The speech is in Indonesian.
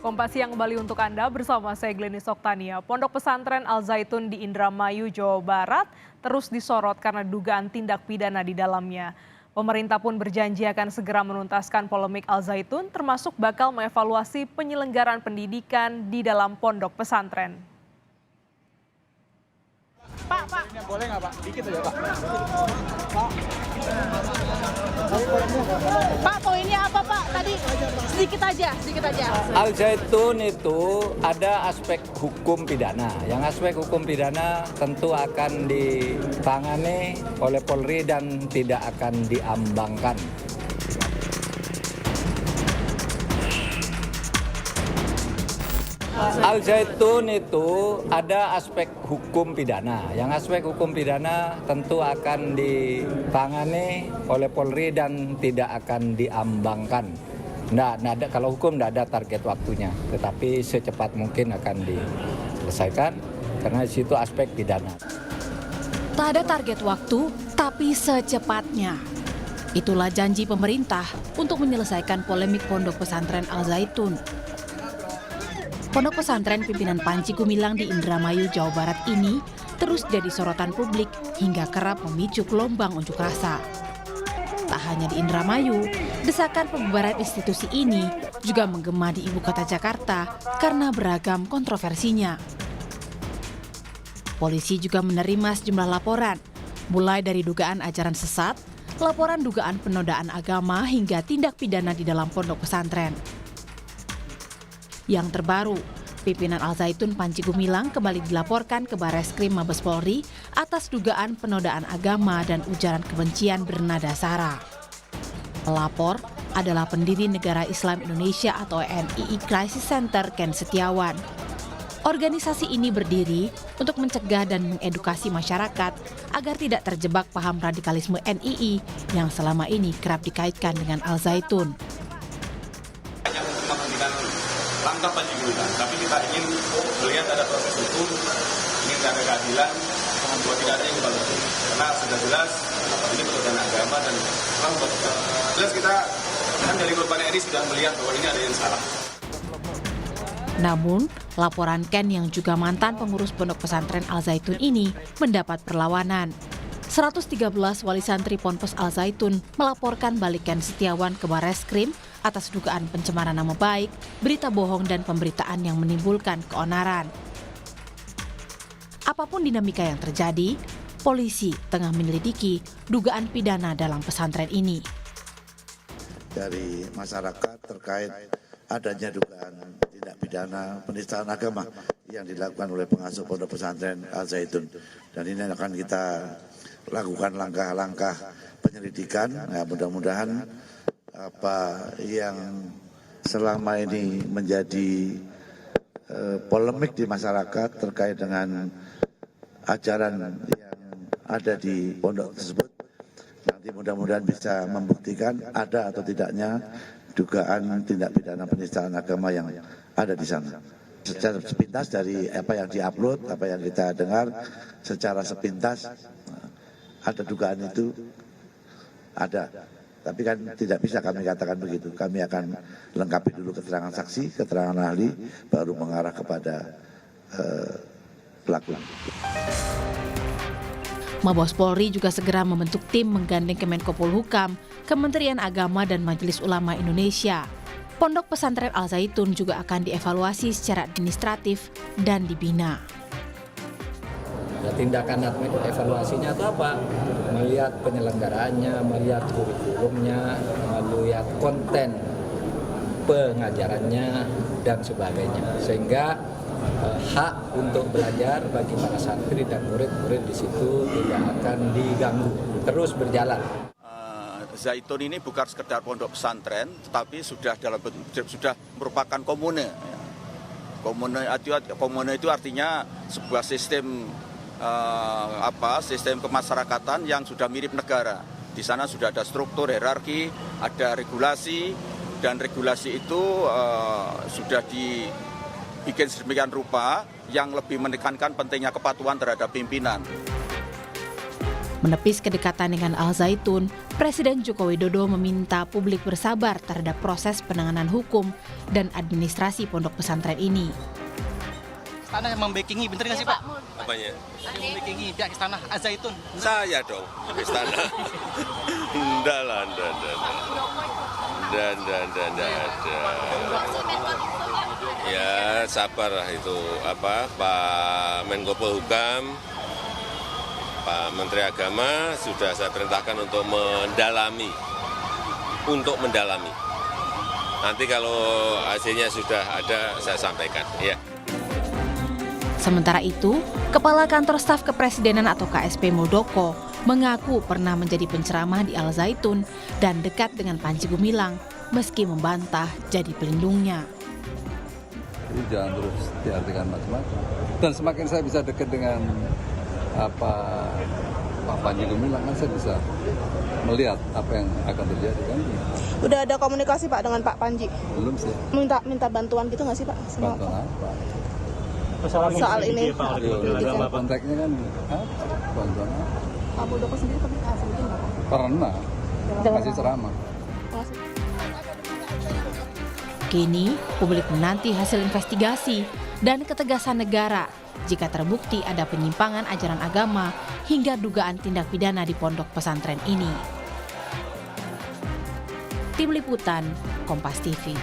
Kompas Siang kembali untuk Anda bersama saya Glenis Oktania. Pondok pesantren Al Zaitun di Indramayu, Jawa Barat terus disorot karena dugaan tindak pidana di dalamnya. Pemerintah pun berjanji akan segera menuntaskan polemik Al Zaitun termasuk bakal mengevaluasi penyelenggaraan pendidikan di dalam pondok pesantren. Pak. Boleh nggak Pak? Dikit aja Pak. Pak, poinnya apa Pak? Tadi sedikit aja. Al Zaitun itu ada aspek hukum pidana. Yang aspek hukum pidana tentu akan ditangani oleh Polri dan tidak akan diambangkan. Al Zaitun itu ada aspek hukum pidana. Yang aspek hukum pidana tentu akan ditangani oleh Polri dan tidak akan diambangkan. Nggak ada, kalau hukum tidak ada target waktunya, tetapi secepat mungkin akan diselesaikan karena di situ aspek pidana. Tak ada target waktu, tapi secepatnya. Itulah janji pemerintah untuk menyelesaikan polemik pondok pesantren Al Zaitun. Pondok pesantren pimpinan Panji Gumilang di Indramayu, Jawa Barat ini terus jadi sorotan publik hingga kerap memicu gelombang unjuk rasa. Tak hanya di Indramayu, desakan pembubaran institusi ini juga menggema di ibu kota Jakarta karena beragam kontroversinya. Polisi juga menerima sejumlah laporan, mulai dari dugaan ajaran sesat, laporan dugaan penodaan agama hingga tindak pidana di dalam pondok pesantren. Yang terbaru, pimpinan Al Zaitun Panji Gumilang kembali dilaporkan ke Barreskrim Mabes Polri atas dugaan penodaan agama dan ujaran kebencian bernada sara. Pelapor adalah pendiri Negara Islam Indonesia atau NII Crisis Center Ken Setiawan. Organisasi ini berdiri untuk mencegah dan mengedukasi masyarakat agar tidak terjebak paham radikalisme NII yang selama ini kerap dikaitkan dengan Al Zaitun. Langkah Panji Gumilang, tapi kita ingin melihat ada proses hukum, ingin ada keadilan, bahwa tidak ada imbal hukum. Karena sudah jelas ini penodaan agama dan jelas kita kan dari korban ini sudah melihat bahwa ini ada yang salah. Namun, laporan Ken yang juga mantan pengurus pondok pesantren Al Zaitun ini mendapat perlawanan. 113 wali santri Ponpes Al Zaitun melaporkan balik Ken Setiawan ke Barreskrim atas dugaan pencemaran nama baik, berita bohong dan pemberitaan yang menimbulkan keonaran. Apapun dinamika yang terjadi, polisi tengah menyelidiki dugaan pidana dalam pesantren ini. Dari masyarakat terkait adanya dugaan tindak pidana penistaan agama yang dilakukan oleh pengasuh pondok pesantren Al Zaitun. Dan ini akan kita lakukan langkah-langkah penyelidikan. Ya, mudah-mudahan apa yang selama ini menjadi polemik di masyarakat terkait dengan ajaran yang ada di pondok tersebut nanti mudah-mudahan bisa membuktikan ada atau tidaknya dugaan tindak pidana penistaan agama yang ada di sana. Secara sepintas dari apa yang diupload, apa yang kita dengar, secara sepintas ada dugaan itu ada. Tapi kan tidak bisa kami katakan begitu. Kami akan lengkapi dulu keterangan saksi, keterangan ahli, baru mengarah kepada pelaku. Mabes Polri juga segera membentuk tim menggandeng Kemenko Polhukam, Kementerian Agama dan Majelis Ulama Indonesia. Pondok pesantren Al Zaitun juga akan dievaluasi secara administratif dan dibina. Tindakan evaluasinya itu apa? Melihat penyelenggaraannya, melihat kurikulumnya, melihat konten pengajarannya dan sebagainya. Sehingga hak untuk belajar bagi para santri dan murid-murid di situ tidak akan diganggu, terus berjalan. Zaitun ini bukan sekedar pondok pesantren, tetapi sudah merupakan komune. Komune itu artinya sebuah sistem sistem kemasyarakatan yang sudah mirip negara. Di sana sudah ada struktur hierarki, ada regulasi, dan regulasi itu sudah dibikin sedemikian rupa yang lebih menekankan pentingnya kepatuhan terhadap pimpinan. Menepis kedekatan dengan Al Zaitun, Presiden Joko Widodo meminta publik bersabar terhadap proses penanganan hukum dan administrasi pondok pesantren ini. Istana yang membackingi, bener nggak sih Pak? Apanya? Yang membackingi pihak Istana Al Zaitun. Saya dong, istana. Enggak lah, enggak ada. Ya sabar lah itu Pak Menko Polhukam, Pak Menteri Agama sudah saya perintahkan untuk mendalami. Nanti kalau hasilnya sudah ada saya sampaikan. Ya. Sementara itu, Kepala Kantor Staf Kepresidenan atau KSP Muldoko mengaku pernah menjadi penceramah di Al Zaitun dan dekat dengan Panji Gumilang, meski membantah jadi pelindungnya. Jadi jangan terus diartikan macam-macam. Dan semakin saya bisa dekat dengan Pak Panji Gumilang, kan saya bisa melihat apa yang akan terjadi kan. Udah ada komunikasi Pak dengan Pak Panji? Belum sih. Minta bantuan gitu nggak sih Pak? Bantuan apa? Soal ini. Kontaknya kan bantuan apa? Pak Muldoko sendiri pernah sebutin nggak Pak? Pernah. Masih ceramah. Kini, publik menanti hasil investigasi dan ketegasan negara jika terbukti ada penyimpangan ajaran agama hingga dugaan tindak pidana di pondok pesantren ini. Tim Liputan, Kompas TV.